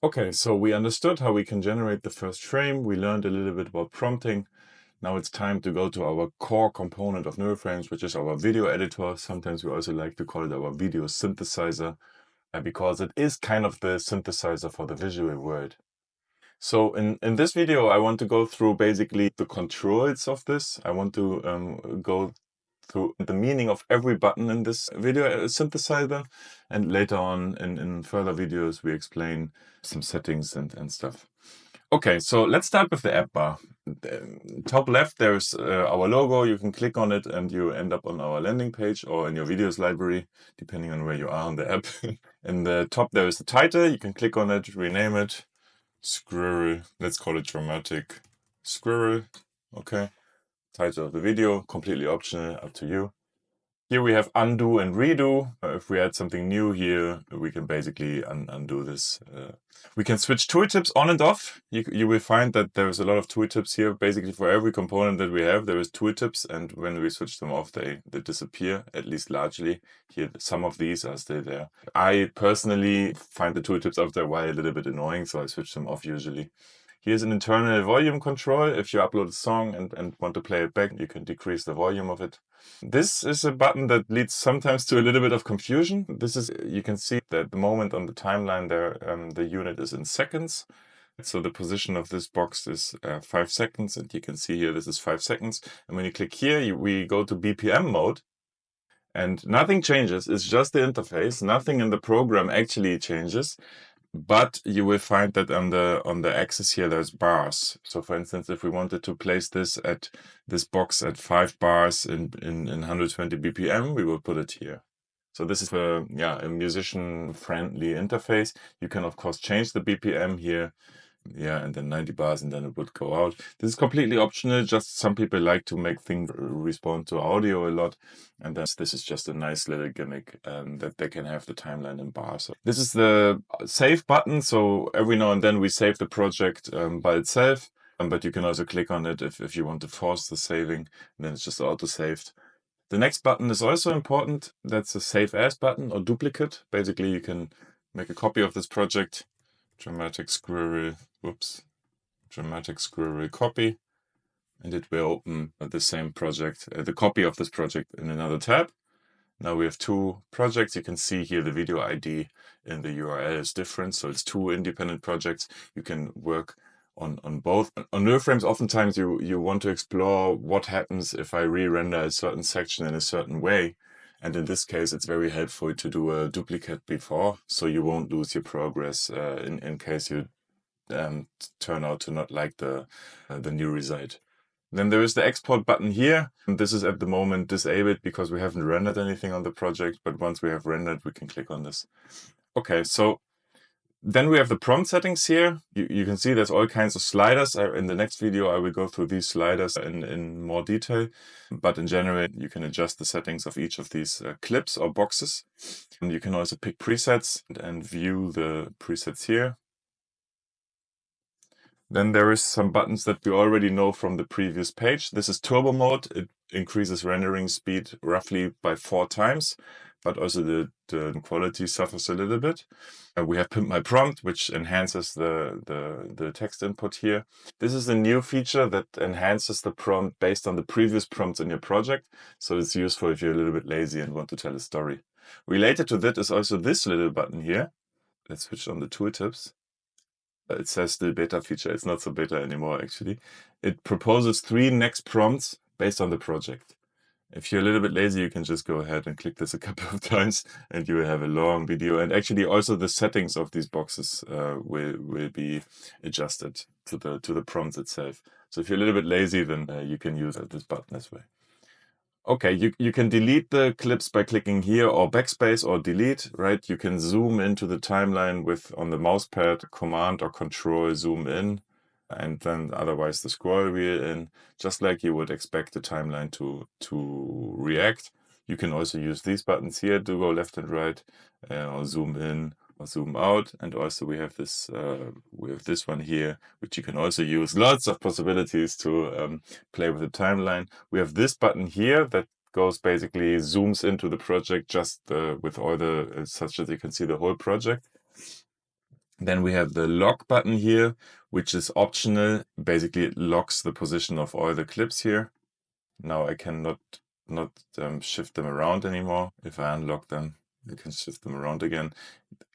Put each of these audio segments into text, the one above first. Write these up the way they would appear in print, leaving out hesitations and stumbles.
Okay, so we understood how we can generate the first frame. We learned a little bit about prompting. Now it's time to go to our core component of NeuroFrames, which is our video editor. Sometimes we also like to call it our video synthesizer, because it is kind of the synthesizer for the visual world. So in this video, I want to go through basically the controls of this. I want to go through the meaning of every button in this video synthesizer. And later on in further videos, we explain some settings and stuff. Okay, so let's start with the app bar. Top left, there's our logo. You can click on it and you end up on our landing page or in your videos library, depending on where you are on the app. In the top, there is the title. You can click on it, rename it. Squirrel, let's call it dramatic squirrel. Okay, title of the video, completely optional, up to you. Here we have undo and redo. If we add something new here, we can basically undo this. We can switch tooltips on and off. You will find that there's a lot of tooltips here. Basically for every component that we have, there is tooltips, and when we switch them off, they disappear, at least largely. Here, some of these are still there. I personally find the tooltips after a while a little bit annoying, so I switch them off usually. Here's an internal volume control. If you upload a song and want to play it back, you can decrease the volume of it. This is a button that leads sometimes to a little bit of confusion. This is, you can see that the moment on the timeline there, the unit is in seconds. So the position of this box is 5 seconds, and you can see here this is 5 seconds. And when you click here, we go to BPM mode, and nothing changes. It's just the interface. Nothing in the program actually changes. But you will find that on the axis here, there's bars. So for instance, if we wanted to place this box at 5 bars in 120 BPM, we will put it here. So this is a musician-friendly interface. You can of course change the BPM here. Yeah, and then 90 bars, and then it would go out. This is completely optional. Just some people like to make things respond to audio a lot, and this is just a nice little gimmick that they can have the timeline in bars. So this is the save button. So every now and then we save the project by itself, but you can also click on it if you want to force the saving. And then it's just auto-saved. The next button is also important. That's a save as button or duplicate. Basically, you can make a copy of this project. Dramatic squirrel copy, and it will open the same project, the copy of this project in another tab. Now we have 2 projects. You can see here the video ID in the URL is different, so it's 2 independent projects. You can work on both. On NeuroFrames, oftentimes you want to explore what happens if I re-render a certain section in a certain way. And in this case, it's very helpful to do a duplicate before, so you won't lose your progress in case you turn out to not like the new result. Then there is the export button here. And this is at the moment disabled because we haven't rendered anything on the project, but once we have rendered, we can click on this. Okay, so then we have the prompt settings here. You can see there's all kinds of sliders. In the next video, I will go through these sliders in more detail. But in general, you can adjust the settings of each of these clips or boxes. And you can also pick presets and view the presets here. Then there is some buttons that we already know from the previous page. This is turbo mode. It increases rendering speed roughly by 4 times, but also the quality suffers a little bit. We have Pimp My Prompt, which enhances the text input here. This is a new feature that enhances the prompt based on the previous prompts in your project. So it's useful if you're a little bit lazy and want to tell a story. Related to that is also this little button here. Let's switch on the tooltips. It says still beta feature. It's not so beta anymore, actually. It proposes 3 next prompts based on the project. If you're a little bit lazy, you can just go ahead and click this a couple of times, and you will have a long video. And actually, also the settings of these boxes will be adjusted to the prompts itself. So if you're a little bit lazy, then you can use this button as well. Okay, you can delete the clips by clicking here or backspace or delete, right? You can zoom into the timeline with, on the mouse pad, Command or Control zoom in, and then otherwise the scroll wheel in, just like you would expect the timeline to react. You can also use these buttons here to go left and right, or zoom in or zoom out. And also we have this one here, which you can also use. Lots of possibilities to play with the timeline. We have this button here that goes basically zooms into the project just with all the such that you can see the whole project. Then we have the lock button here, which is optional. Basically, it locks the position of all the clips here. Now I cannot not shift them around anymore. If I unlock them, I can shift them around again.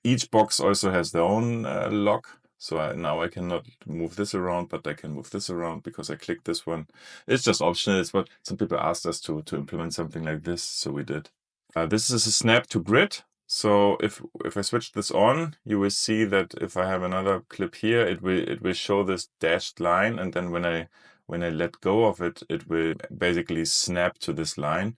Each box also has their own lock. So now I cannot move this around, but I can move this around because I clicked this one. It's just optional. It's what some people asked us to implement something like this, so we did. This is a snap to grid. So if I switch this on, you will see that if I have another clip here, it will show this dashed line, and then when I let go of it, it will basically snap to this line.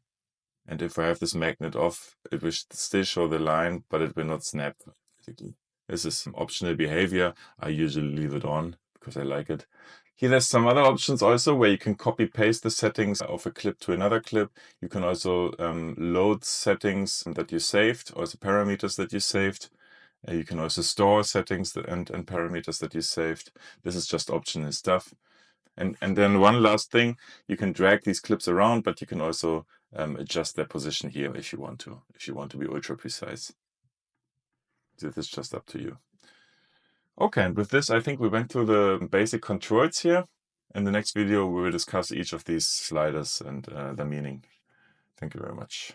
And if I have this magnet off, it will still show the line, but it will not snap. Basically, this is some optional behavior. I usually leave it on because I like it. Here there's some other options also where you can copy paste the settings of a clip to another clip. You can also load settings that you saved, also parameters that you saved. You can also store settings and parameters that you saved. This is just optional stuff. And then one last thing, you can drag these clips around, but you can also adjust their position here if you want to be ultra precise. This is just up to you. Okay, and with this, I think we went through the basic controls here. In the next video, we will discuss each of these sliders and their meaning. Thank you very much.